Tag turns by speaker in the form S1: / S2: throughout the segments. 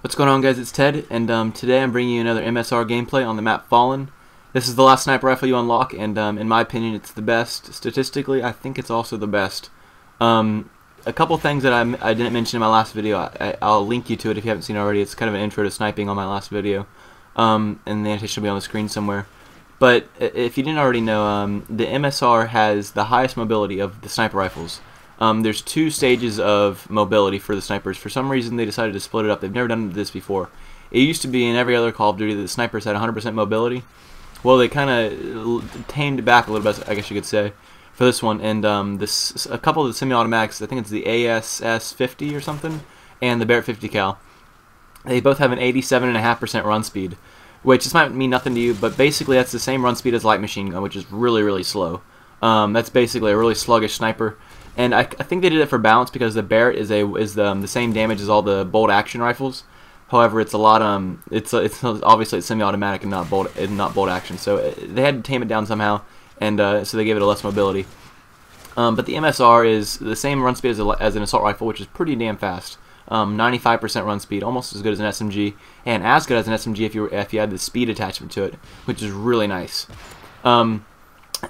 S1: What's going on, guys? It's Ted, and today I'm bringing you another MSR gameplay on the map Fallen. This is the last sniper rifle you unlock, and in my opinion it's the best. Statistically, I think it's also the best. A couple things that I didn't mention in my last video, I'll link you to it if you haven't seen it already. It's kind of an intro to sniping on my last video, and the annotation will be on the screen somewhere. But if you didn't already know, the MSR has the highest mobility of the sniper rifles. There's two stages of mobility for the snipers. For some reason they decided to split it up. They've never done this before. It used to be in every other Call of Duty that the snipers had 100% mobility. Well, they kind of tamed it back a little bit, I guess you could say, for this one. And a couple of the semi-automatics, I think it's the ASS-50 or something, and the Barrett 50 cal. They both have an 87.5% run speed, which this might mean nothing to you, but basically that's the same run speed as light machine gun, which is really, really slow. That's basically a really sluggish sniper. And I think they did it for balance because the Barrett is the same damage as all the bolt action rifles. However, it's a lot it's obviously it's semi-automatic and not bolt action. So they had to tame it down somehow, and so they gave it a less mobility. But the MSR is the same run speed as an assault rifle, which is pretty damn fast. 95% run speed, almost as good as an SMG, and as good as an SMG if you had the speed attachment to it, which is really nice.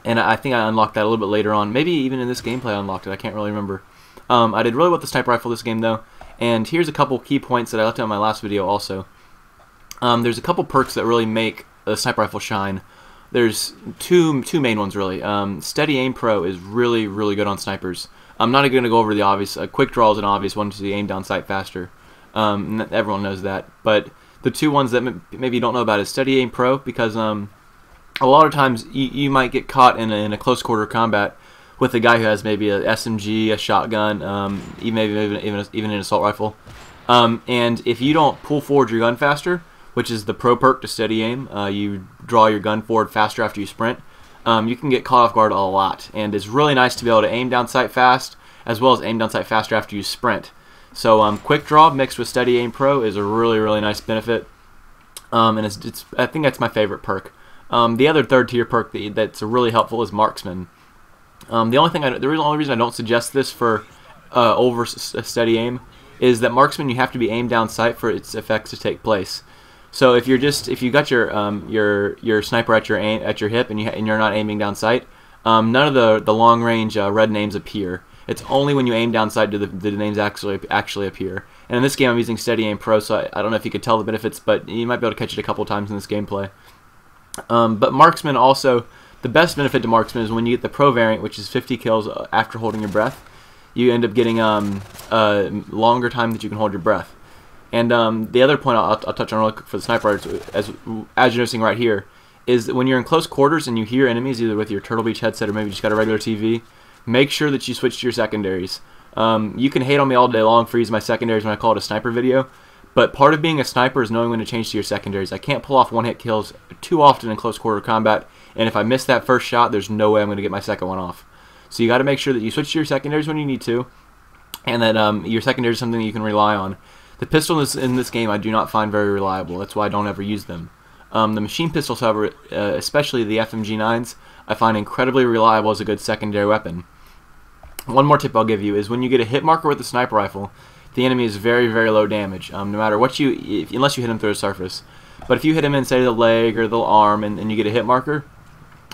S1: And I think I unlocked that a little bit later on. Maybe even in this gameplay I unlocked it. I can't really remember. I did really well with the sniper rifle this game, though. And here's a couple key points that I left out in my last video also. There's a couple perks that really make the sniper rifle shine. There's two main ones, really. Steady Aim Pro is really, really good on snipers. I'm not going to go over the obvious. Quick Draw is an obvious one to aim down sight faster. Everyone knows that. But the two ones that maybe you don't know about is Steady Aim Pro, because a lot of times you might get caught in a close quarter combat with a guy who has maybe a SMG, a shotgun, even an assault rifle. And if you don't pull forward your gun faster, which is the pro perk to steady aim, you draw your gun forward faster after you sprint, you can get caught off guard a lot. And it's really nice to be able to aim down sight fast, as well as aim down sight faster after you sprint. So Quick Draw mixed with Steady Aim Pro is a really, really nice benefit. And I think that's my favorite perk. The other third tier perk that's really helpful is Marksman. The only reason I don't suggest this for over steady aim is that Marksman, you have to be aimed down sight for its effects to take place. So if you got your sniper at your hip and you're not aiming down sight, none of the long range red names appear. It's only when you aim down sight do the names actually appear. And in this game I'm using Steady Aim Pro, so I don't know if you could tell the benefits, but you might be able to catch it a couple times in this gameplay. But Marksman also, the best benefit to Marksman is when you get the Pro variant, which is 50 kills after holding your breath. You end up getting a longer time that you can hold your breath. And the other point I'll touch on real quick for the sniper, as you're noticing right here, is that when you're in close quarters and you hear enemies, either with your Turtle Beach headset or maybe just got a regular TV, make sure that you switch to your secondaries. You can hate on me all day long for using my secondaries when I call it a sniper video, but part of being a sniper is knowing when to change to your secondaries. I can't pull off one-hit kills too often in close quarter combat, and if I miss that first shot, there's no way I'm going to get my second one off. So you got to make sure that you switch to your secondaries when you need to, and that your secondaries is something that you can rely on. The pistol in this game I do not find very reliable. That's why I don't ever use them. The machine pistols, however, especially the FMG9s, I find incredibly reliable as a good secondary weapon. One more tip I'll give you is when you get a hit marker with the sniper rifle, the enemy is very, very low damage, no matter what unless you hit him through the surface. But if you hit him in, say, the leg or the arm and you get a hit marker,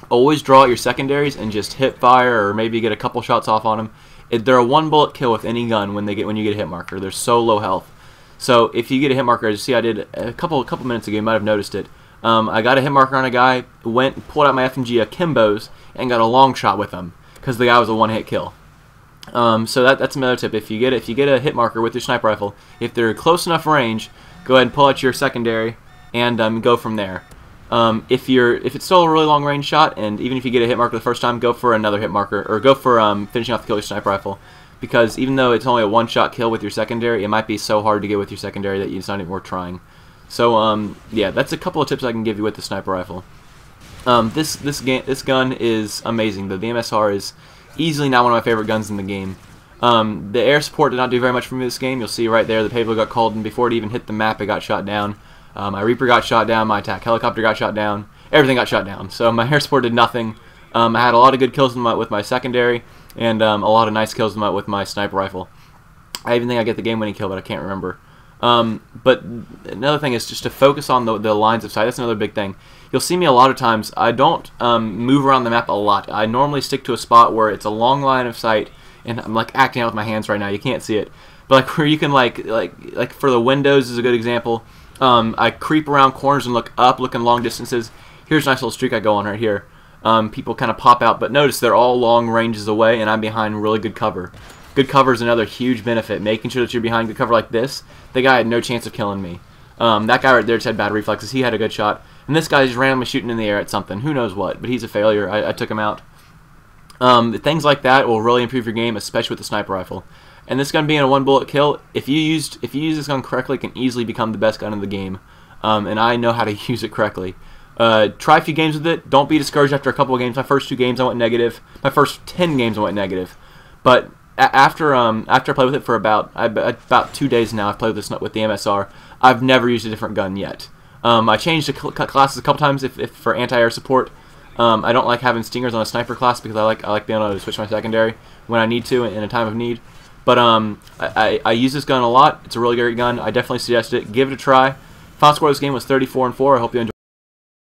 S1: always draw out your secondaries and just hip fire or maybe get a couple shots off on them. They're a one-bullet kill with any gun when you get a hit marker. They're so low health. So if you get a hit marker, as you see I did a couple minutes ago, you might have noticed it. I got a hit marker on a guy, pulled out my FMG Akimbo's, and got a long shot with him because the guy was a one-hit kill. So that's another tip. If you get a hit marker with your sniper rifle, if they're close enough range, go ahead and pull out your secondary and go from there. If it's still a really long range shot, and even if you get a hit marker the first time, go for another hit marker, or go for finishing off the kill with your sniper rifle, because even though it's only a one-shot kill with your secondary, it might be so hard to get with your secondary that it's not even worth trying. So yeah, that's a couple of tips I can give you with the sniper rifle. This gun is amazing. The MSR is easily now one of my favorite guns in the game. The air support did not do very much for me this game. You'll see right there the payload got called, and before it even hit the map, it got shot down. My Reaper got shot down, my attack helicopter got shot down, everything got shot down. So my air support did nothing. I had a lot of good kills with my secondary, and a lot of nice kills with my sniper rifle. I even think I get the game-winning kill, but I can't remember. But another thing is just to focus on the lines of sight. That's another big thing. You'll see me a lot of times. I don't move around the map a lot. I normally stick to a spot where it's a long line of sight, and I'm like acting out with my hands right now. You can't see it, but like where you can like for the windows is a good example. I creep around corners and look up, looking long distances. Here's a nice little streak I go on right here. People kind of pop out, but notice they're all long ranges away, and I'm behind really good cover. Good cover is another huge benefit. Making sure that you're behind good cover like this. The guy had no chance of killing me. That guy right there just had bad reflexes. He had a good shot. And this guy's just randomly shooting in the air at something. Who knows what, but he's a failure. I took him out. Things like that will really improve your game, especially with the sniper rifle. And this gun being a one-bullet kill, if you use this gun correctly, it can easily become the best gun in the game. And I know how to use it correctly. Try a few games with it. Don't be discouraged after a couple of games. My first 2 games I went negative. My first 10 games I went negative. But after I played with it for about 2 days now, I've played with the MSR. I've never used a different gun yet. I changed the classes a couple times if for anti-air support. I don't like having stingers on a sniper class because I like being able to switch my secondary when I need to in a time of need. But I use this gun a lot. It's a really great gun. I definitely suggest it. Give it a try. Final score of this game was 34-4. I hope you enjoyed.